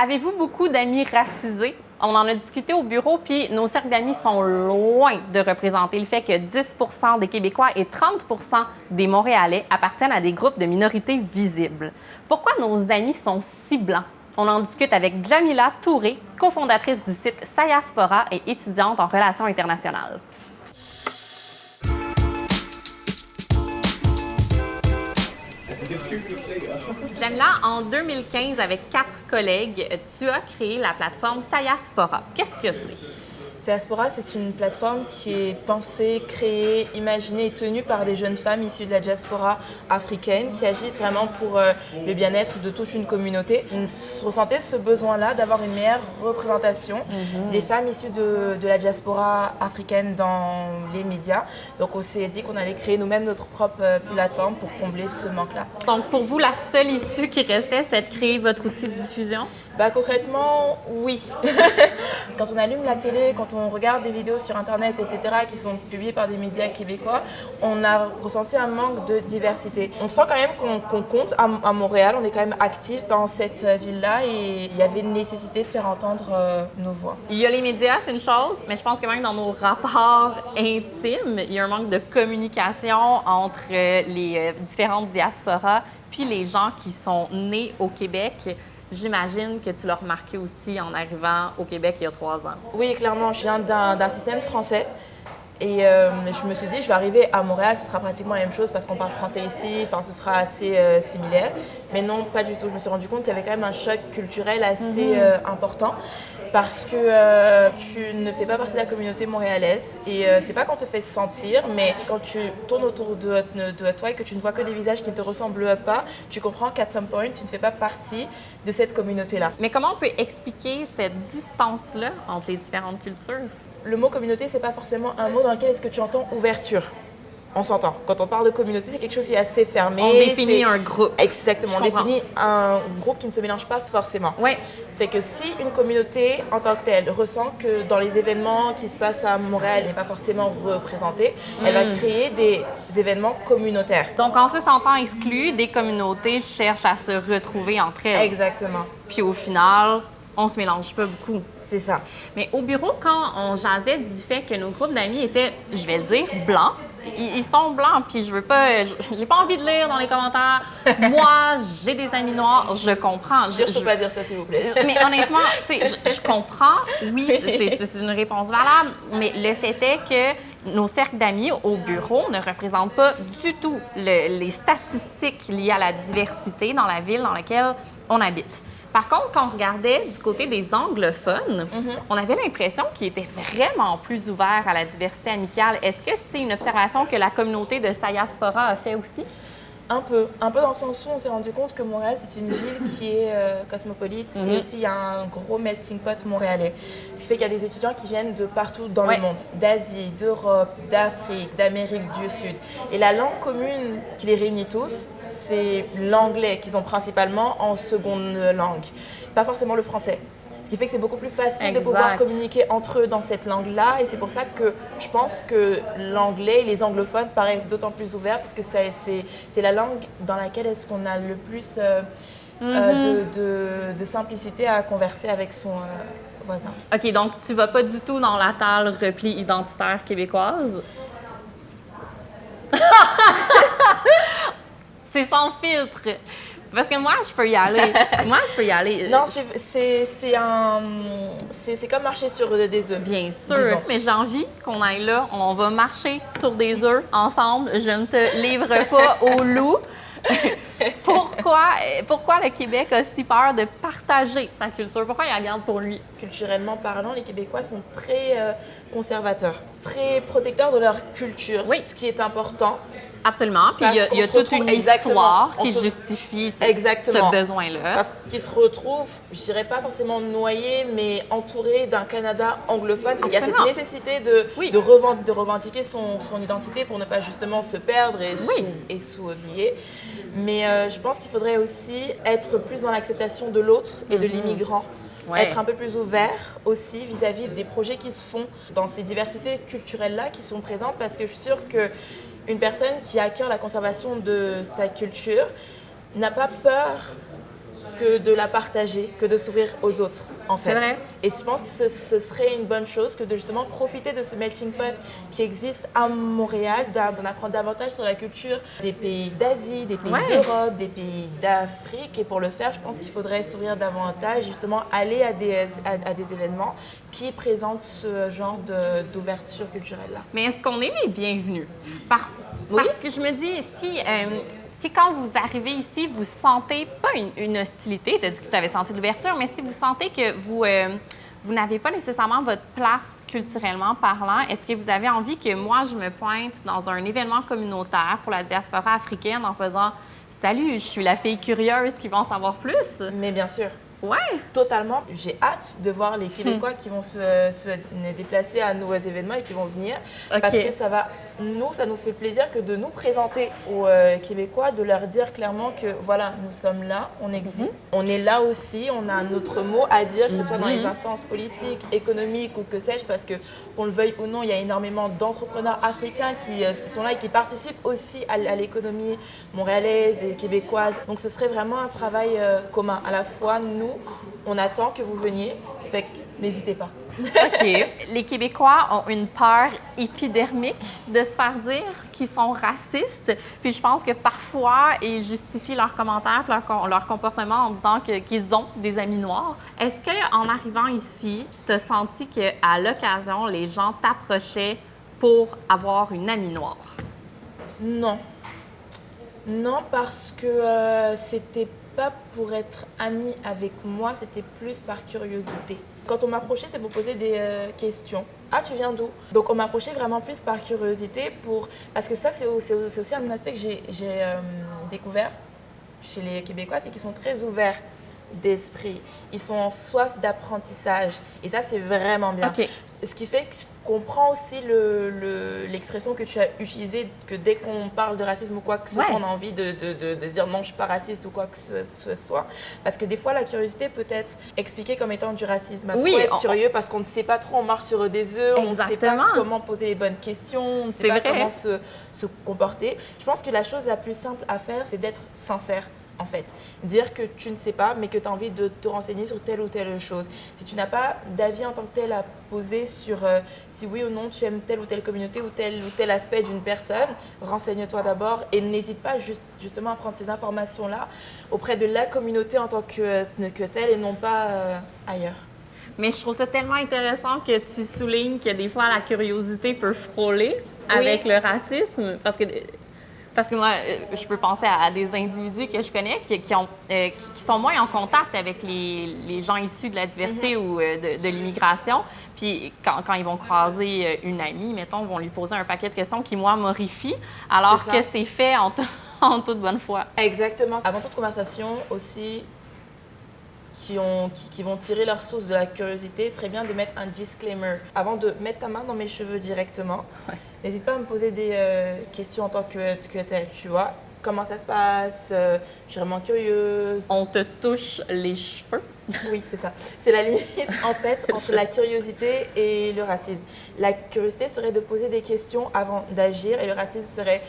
Avez-vous beaucoup d'amis racisés? On en a discuté au bureau, puis nos cercles d'amis sont loin de représenter le fait que 10 des Québécois et 30 des Montréalais appartiennent à des groupes de minorités visibles. Pourquoi nos amis sont si blancs? On en discute avec Jamila Touré, cofondatrice du site Sayaspora et étudiante en relations internationales. Jamila, en 2015, avec 4 collègues, tu as créé la plateforme Sayaspora. Qu'est-ce que c'est? Sayaspora, c'est une plateforme qui est pensée, créée, imaginée et tenue par des jeunes femmes issues de la diaspora africaine qui agissent vraiment pour le bien-être de toute une communauté. On ressentait ce besoin-là d'avoir une meilleure représentation des femmes issues de la diaspora africaine dans les médias. Donc on s'est dit qu'on allait créer nous-mêmes notre propre plateforme pour combler ce manque-là. Donc pour vous, la seule issue qui restait, c'était de créer votre outil de diffusion? Concrètement, oui. Quand on allume la télé, quand on regarde des vidéos sur Internet, etc., qui sont publiées par des médias québécois, on a ressenti un manque de diversité. On sent quand même qu'on compte à Montréal, on est quand même actif dans cette ville-là et il y avait une nécessité de faire entendre nos voix. Il y a les médias, c'est une chose, mais je pense que même dans nos rapports intimes, il y a un manque de communication entre les différentes diasporas puis les gens qui sont nés au Québec. J'imagine que tu l'as remarqué aussi en arrivant au Québec il y a 3 ans. Oui, clairement. Je viens d'un système français et je me suis dit, je vais arriver à Montréal, ce sera pratiquement la même chose parce qu'on parle français ici, enfin, ce sera assez similaire. Mais non, pas du tout. Je me suis rendu compte qu'il y avait quand même un choc culturel assez important parce que tu ne fais pas partie de la communauté montréalaise et c'est pas qu'on te fait sentir, mais quand tu tournes autour de toi et que tu ne vois que des visages qui ne te ressemblent pas, tu comprends qu'à some point, tu ne fais pas partie de cette communauté-là. Mais comment on peut expliquer cette distance-là entre les différentes cultures? Le mot communauté, c'est pas forcément un mot dans lequel est-ce que tu entends ouverture. On s'entend. Quand on parle de communauté, c'est quelque chose qui est assez fermé. On définit un groupe. Exactement. On définit un groupe qui ne se mélange pas forcément. Oui. Fait que si une communauté en tant que telle ressent que dans les événements qui se passent à Montréal, elle n'est pas forcément représentée, elle va créer des événements communautaires. Donc, en se sentant exclue, des communautés cherchent à se retrouver entre elles. Exactement. Puis au final, on se mélange pas beaucoup. C'est ça. Mais au bureau, quand on jasait du fait que nos groupes d'amis étaient, je vais le dire, blancs, ils sont blancs, puis j'ai pas envie de lire dans les commentaires. Moi, j'ai des amis noirs, je comprends. Surtout pas dire ça, s'il vous plaît. Mais honnêtement, tu sais, je comprends. Oui, c'est une réponse valable, mais le fait est que nos cercles d'amis au bureau ne représentent pas du tout les statistiques liées à la diversité dans la ville dans laquelle on habite. Par contre, quand on regardait du côté des anglophones, on avait l'impression qu'ils étaient vraiment plus ouverts à la diversité amicale. Est-ce que c'est une observation que la communauté de Sayaspora a fait aussi? Un peu dans le sens où on s'est rendu compte que Montréal, c'est une ville qui est cosmopolite et aussi il y a un gros melting pot montréalais. Ce qui fait qu'il y a des étudiants qui viennent de partout dans le monde, d'Asie, d'Europe, d'Afrique, d'Amérique du Sud. Et la langue commune qui les réunit tous, c'est l'anglais qu'ils ont principalement en seconde langue, pas forcément le français. Ce qui fait que c'est beaucoup plus facile de pouvoir communiquer entre eux dans cette langue-là. Et c'est pour ça que je pense que l'anglais et les anglophones paraissent d'autant plus ouverts parce que c'est la langue dans laquelle est-ce qu'on a le plus de simplicité à converser avec son voisin. OK, donc tu vas pas du tout dans la table repli identitaire québécoise? C'est sans filtre. Parce que moi, je peux y aller. Non, c'est comme marcher sur des œufs. Bien sûr, mais j'ai envie qu'on aille là. On va marcher sur des œufs ensemble. Je ne te livre pas au loup. Pourquoi le Québec a si peur de partager sa culture? Pourquoi il la garde pour lui? Culturellement parlant, les Québécois sont très conservateurs, très protecteurs de leur culture, ce qui est important. Absolument. Puis il y a toute une histoire qui justifie ce besoin-là. Parce qu'ils se retrouvent, je dirais pas forcément noyés, mais entourés d'un Canada anglophone. Il y a cette nécessité de revendiquer son identité pour ne pas justement se perdre et s'oublier. Mais je pense qu'il faudrait aussi être plus dans l'acceptation de l'autre et de l'immigrant. Être un peu plus ouvert aussi vis-à-vis des projets qui se font dans ces diversités culturelles-là qui sont présentes, parce que je suis sûre qu'une personne qui acquiert la conservation de sa culture n'a pas peur que de la partager, que de s'ouvrir aux autres, en fait. C'est vrai. Et je pense que ce serait une bonne chose que de justement profiter de ce melting pot qui existe à Montréal, d'en apprendre davantage sur la culture des pays d'Asie, des pays d'Europe, des pays d'Afrique. Et pour le faire, je pense qu'il faudrait s'ouvrir davantage, justement aller à des événements qui présentent ce genre d'ouverture culturelle-là. Mais est-ce qu'on est les bienvenus? Parce que je me dis, si quand vous arrivez ici, vous sentez pas une hostilité, tu as dit que tu avais senti de l'ouverture, mais si vous sentez que vous n'avez pas nécessairement votre place culturellement parlant, est-ce que vous avez envie que moi, je me pointe dans un événement communautaire pour la diaspora africaine en faisant « Salut, je suis la fille curieuse qui va en savoir plus ». Mais bien sûr. Ouais. Totalement. J'ai hâte de voir les Québécois qui vont se déplacer à nos événements et qui vont venir. Parce que ça nous fait plaisir que de nous présenter aux Québécois, de leur dire clairement que voilà, nous sommes là, on existe. On est là aussi, on a notre mot à dire, que ce soit dans les instances politiques, économiques ou que sais-je, parce que qu'on le veuille ou non, il y a énormément d'entrepreneurs africains qui sont là et qui participent aussi à l'économie montréalaise et québécoise. Donc ce serait vraiment un travail commun. À la fois, nous, on attend que vous veniez, fait que n'hésitez pas. OK. Les Québécois ont une peur épidermique de se faire dire qu'ils sont racistes. Puis je pense que parfois, ils justifient leurs commentaires, leur comportement en disant qu'ils ont des amis noirs. Est-ce qu'en arrivant ici, tu as senti qu'à l'occasion, les gens t'approchaient pour avoir une amie noire? Non. Non, parce que c'était pas pour être amie avec moi, c'était plus par curiosité. Quand on m'approchait, c'est pour poser des questions. Ah, tu viens d'où? Donc on m'approchait vraiment plus par curiosité, parce que ça, c'est aussi un aspect que j'ai découvert chez les Québécois, c'est qu'ils sont très ouverts d'esprit. Ils sont en soif d'apprentissage. Et ça, c'est vraiment bien. Okay. Ce qui fait que je comprends aussi l'expression que tu as utilisée, que dès qu'on parle de racisme ou quoi que ce soit, on a envie de dire non, je ne suis pas raciste ou quoi que ce soit. Parce que des fois, la curiosité peut être expliquée comme étant du racisme. Trop être curieux parce qu'on ne sait pas trop, on marche sur des œufs, on ne sait pas comment poser les bonnes questions, on ne sait pas comment se comporter. Je pense que la chose la plus simple à faire, c'est d'être sincère. En fait, dire que tu ne sais pas, mais que tu as envie de te renseigner sur telle ou telle chose. Si tu n'as pas d'avis en tant que tel à poser sur si oui ou non tu aimes telle ou telle communauté ou tel aspect d'une personne, renseigne-toi d'abord et n'hésite pas justement à prendre ces informations-là auprès de la communauté en tant que telle et non pas ailleurs. Mais je trouve ça tellement intéressant que tu soulignes que des fois la curiosité peut frôler avec le racisme, parce que moi, je peux penser à des individus que je connais qui sont moins en contact avec les gens issus de la diversité ou de l'immigration. Puis quand ils vont croiser une amie, mettons, vont lui poser un paquet de questions qui, moi, m'horrifient, alors que c'est fait en toute bonne foi. Exactement. Avant toute conversation aussi, qui vont tirer leur source de la curiosité, serait bien de mettre un disclaimer. Avant de mettre ta main dans mes cheveux directement, n'hésite pas à me poser des questions en tant que tel, tu vois. Comment ça se passe? Je suis vraiment curieuse. On te touche les cheveux? Oui, c'est ça. C'est la limite, en fait, entre la curiosité et le racisme. La curiosité serait de poser des questions avant d'agir et le racisme serait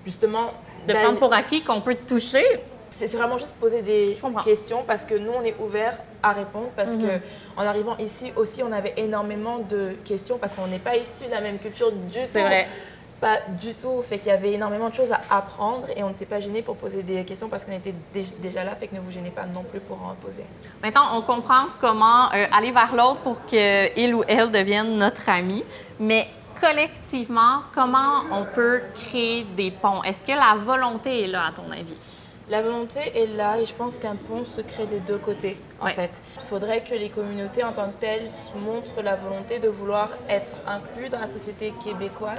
justement... De prendre pour acquis qu'on peut te toucher. C'est vraiment juste poser des questions parce que nous, on est ouverts à répondre parce qu'en arrivant ici aussi, on avait énormément de questions parce qu'on n'est pas issus de la même culture du tout. C'est vrai. Pas du tout. Fait qu'il y avait énormément de choses à apprendre et on ne s'est pas gêné pour poser des questions parce qu'on était déjà là. Fait que ne vous gênez pas non plus pour en poser. Maintenant, on comprend comment aller vers l'autre pour qu'il ou elle devienne notre ami. Mais collectivement, comment on peut créer des ponts? Est-ce que la volonté est là, à ton avis? La volonté est là et je pense qu'un pont se crée des deux côtés, en fait. Il faudrait que les communautés en tant que telles montrent la volonté de vouloir être inclus dans la société québécoise.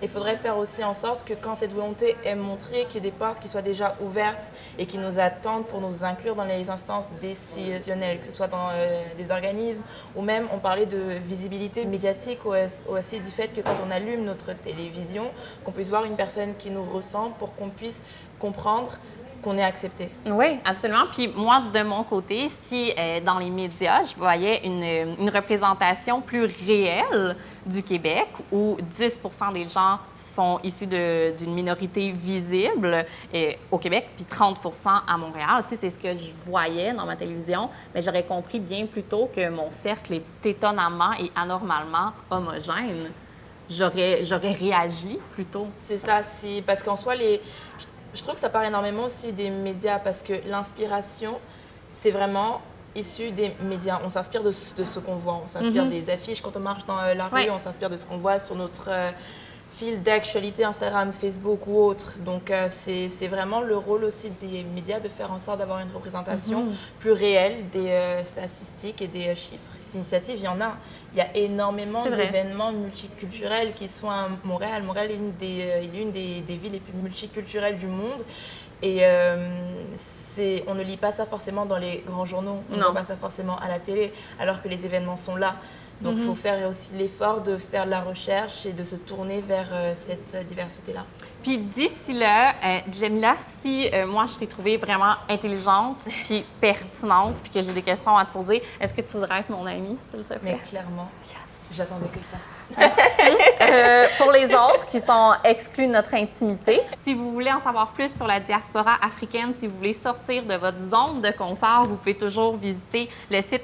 Il faudrait faire aussi en sorte que quand cette volonté est montrée, qu'il y ait des portes qui soient déjà ouvertes et qui nous attendent pour nous inclure dans les instances décisionnelles, que ce soit dans des organismes ou même, on parlait de visibilité médiatique aussi du fait que quand on allume notre télévision, qu'on puisse voir une personne qui nous ressemble pour qu'on puisse comprendre qu'on est accepté. Oui, absolument. Puis moi, de mon côté, si dans les médias, je voyais une représentation plus réelle du Québec, où 10 des gens sont issus d'une minorité visible au Québec, puis 30 à Montréal. Si c'est ce que je voyais dans ma télévision, mais j'aurais compris bien plus tôt que mon cercle est étonnamment et anormalement homogène. J'aurais réagi plus tôt. C'est ça, parce qu'en soi, je trouve que ça part énormément aussi des médias, parce que l'inspiration, c'est vraiment issu des médias. On s'inspire de ce qu'on voit, on s'inspire des affiches quand on marche dans la rue, on s'inspire de ce qu'on voit sur notre fil d'actualité Instagram, Facebook ou autre. Donc c'est vraiment le rôle aussi des médias de faire en sorte d'avoir une représentation plus réelle des statistiques et des chiffres. Ces initiatives, il y en a. Il y a énormément d'événements multiculturels qui sont à Montréal. Montréal est une des villes les plus multiculturelles du monde. Et on ne lit pas ça forcément dans les grands journaux, on ne voit pas ça forcément à la télé, alors que les événements sont là. Donc il faut faire aussi l'effort de faire de la recherche et de se tourner vers cette diversité-là. Puis d'ici là, Djamila, si moi je t'ai trouvée vraiment intelligente puis pertinente puis que j'ai des questions à te poser, est-ce que tu voudrais être mon amie, s'il te plaît? Mais clairement, j'attendais que ça. Pour les autres qui sont exclus de notre intimité, si vous voulez en savoir plus sur la diaspora africaine, si vous voulez sortir de votre zone de confort, vous pouvez toujours visiter le site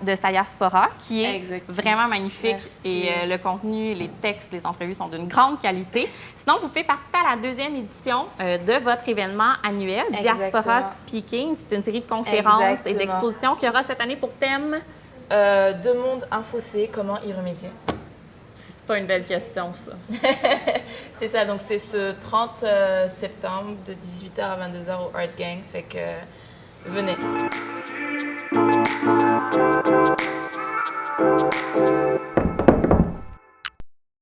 de Sayaspora, qui est vraiment magnifique. Merci. Et le contenu, les textes, les entrevues sont d'une grande qualité. Sinon, vous pouvez participer à la 2e édition de votre événement annuel, Diaspora Speaking. C'est une série de conférences et d'expositions qui aura cette année pour thème... Deux mondes, un fossé, comment y remédier? C'est pas une belle question, ça. C'est ça, donc c'est ce 30 septembre de 18h à 22h au Art Gang, fait que venez.